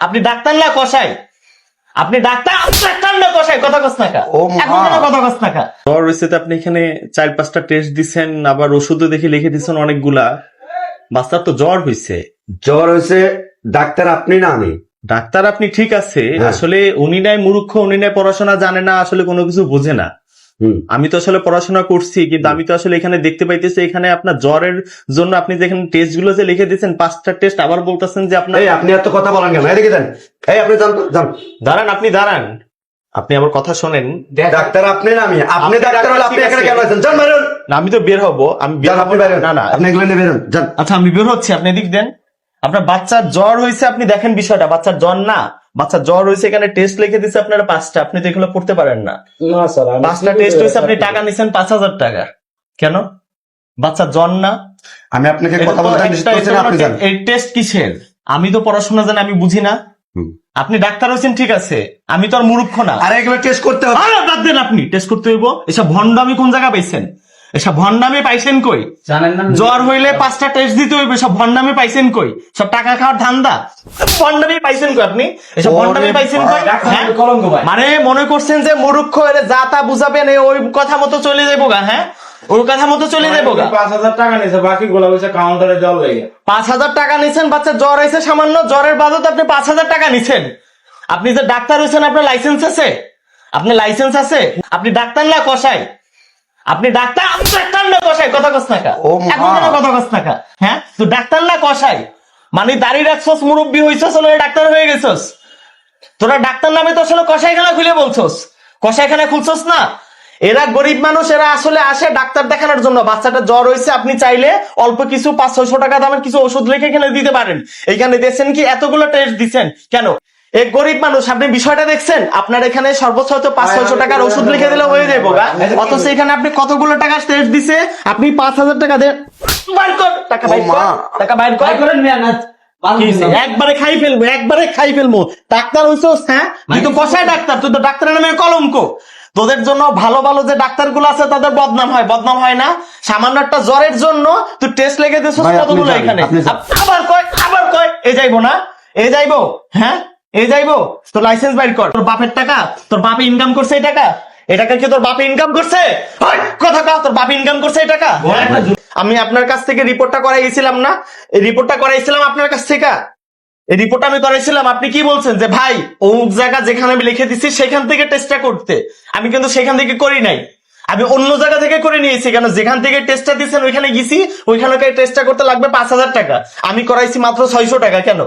আপনি ডাক্তার না কষাই? আপনি ডাক্তার না কষাই? কথা কস না কা? এখন কেন কথা কস না কা? জ্বর হয়েছে তো আপনি এখানে 4-5টা টেস্ট দিচ্ছেন, আবার ওষুধও দেখে লিখে দিচ্ছেন অনেকগুলা। বাচ্চার তো জ্বর হয়েছে। জ্বর হয়েছে ডাক্তার আপনি না আমি। ডাক্তার আপনি ঠিক আছে, হ্যাঁ। আসলে উনি নাই মূর্খ, উনি নাই পড়াশোনা জানে না, আসলে কোনো কিছু বোঝে না। আমি তো আসলে পড়াশোনা করছি, কিন্তু আমি তো আসলে এখানে দেখতে পাইতেছি এখানে আপনার জ্বরের জন্য আপনি যেখানে টেস্ট গুলো যে লিখে দিচ্ছেন 5টা টেস্ট, আবার বলতেছেন যে আপনার। এই আপনি এত কথা বলেন কেন? এদিকে দেন। এই আপনি যান তো, যান। দাঁড়ান, আপনি দাঁড়ান, আপনি আমার কথা শোনেন। ডাক্তার আপনি না আমি। আপনি ডাক্তার হলে আপনি এখানে কেন আছেন? যান বেরোন। না, আমি তো বের হবো, আমি বের যান, হবো আপনি বেরোন। না। না, আপনি এগুলো নিয়ে বেরোন, যান। আচ্ছা আমি বের হচ্ছি, আপনি এদিক দেন। আপনার বাচ্চার জ্বর হয়েছে, আপনি দেখেন বিষয়টা, বাচ্চার জ্বর না, বাচ্চার জ্বর হয়েছে, এখানে টেস্ট লিখে দিচ্ছে আপনারা 5টা, আপনি তো এগুলো পড়তে পারেন না। না স্যার, 5টা টেস্ট হয়েছে, আপনি টাকা নিছেন 5,000 টাকা। কেন? বাচ্চার জ্বর না? আমি আপনাকে কথা বলতে নিষেধ করছি না, আপনি যান। এই টেস্ট কিসের? আমি তো পড়াশোনা জানি, আমি বুঝি না। আপনি ডাক্তার হয়েছেন ঠিক আছে, আমি তো আর মূর্খ না। আরে এগুলো টেস্ট করতে হবে। আরে বাদ দেন, আপনি টেস্ট করতে হইব? এসব ভন্ডামি কোন জায়গা পাইছেন? এসব ভন্ডামি পাইছেন কই? জানেন না জ্বর হইলে 5টা টেস্ট দিতে হইবে, সব ভন্ডামি পাইছেন কই? সব টাকা খাওয়ার ধান্দা, ভন্ডামি পাইছেন কই আপনি? এসব ভন্ডামি পাইছেন কই? হ্যাঁ? কলঙ্ক ভাই। মানে মনে করছেন যে মূর্খ এর যা তা বুঝাবেন, ওই কথা মতো চলে যাবো গা? হ্যাঁ, ওই কথা মতো চলে যাবো গা? 5,000 টাকা নিয়েছে, বাকি গুলো হচ্ছে কাউন্টারে জল লেগে। 5,000 টাকা নিছেন, বাচ্চা জ্বর হয়েছে সামান্য, জ্বরের বাবদ আপনি 5,000 টাকা নিছেন। আপনি যে ডাক্তার হয়েছেন, আপনার লাইসেন্স আছে? আপনার লাইসেন্স আছে? আপনি ডাক্তার না কষাই? আপনি ডাক্তার না কষাই? কথা কস না কা? ও মা। এখন কেন কথা কস না কা? হ্যাঁ, তুই ডাক্তার না কষাই? মানে দাড়ি রাখছস, মুরব্বী হইছস, হলে ডাক্তার হয়ে গেছস। তোরা ডাক্তার নামে তো আসলে কষাইখানা খুলে বলছস, কষাইখানা খুলছস না। এরা গরিব মানুষ, এরা আসলে আসে ডাক্তার দেখানোর জন্য। বাচ্চাটা জ্বর হয়েছে, আপনি চাইলে অল্প কিছু 500-600 টাকা দামের কিছু ওষুধ লিখে এখানে দিতে পারেন। এইখানে দেখছেন কি এতগুলো টেস্ট দিচ্ছেন কেন? এক গরিব মানুষ, আপনি বিষয়টা দেখছেন? আপনার এখানে সর্বোচ্চ হয়তো 500-600 টাকার ওষুধ লিখে দিলে হয়ে যাবো গা, অথচ এখানে আপনি কতগুলো টাকা টেস্ট দিছে, আপনি 5,000 টাকা দেন। বাইর কর টাকা, বাইর কর টাকা, বাইর কর। করেন মিয়া না। একবারে খাই ফেলবো, একবারে খাই ফেলবো। ডাক্তার হইছস? হ্যাঁ, তুই তো কষাই ডাক্তার, তুই তো ডাক্তারের নামে কলঙ্ক। তোদের জন্য ভালো ভালো যে ডাক্তার গুলো আছে তাদের বদনাম হয়, বদনাম হয় না? সামান্য একটা জ্বরের জন্য তুই টেস্ট লেগে দিছিস ভাই, আপনি কতগুলো যান, এখানে। আপনি যান। আবার কয় এ যাইবো না, এ যাইবো? হ্যাঁ, এ যাইবো? তোর লাইসেন্স বাইর কর। তোর বাপের টাকা, তোর বাপে ইনকাম করছে এই টাকা? এই টাকা কি তোর বাপে ইনকাম করছে? ওই, কথা কও, তোর বাপে ইনকাম করছে এই টাকা? আমি আপনার কাছ থেকে রিপোর্টটা করাইছিলাম না? এই রিপোর্টটা করাইছিলাম আপনার কাছ থেকে। এই রিপোর্টটা আমি করাইছিলাম। আপনি কি বলছেন যে ভাই অমুক জায়গা যেখানে আমি লিখে দিচ্ছি সেখান থেকে টেস্টটা করতে? আমি কিন্তু সেখান থেকে করি নাই, আমি অন্য জায়গা থেকে করে নিয়েছি। কেন? যেখান থেকে টেস্টটা দিচ্ছেন ওইখানে গেছি, ওইখানে টেস্টটা করতে লাগবে 5,000 টাকা, আমি করাইছি মাত্র 600 টাকা। কেন?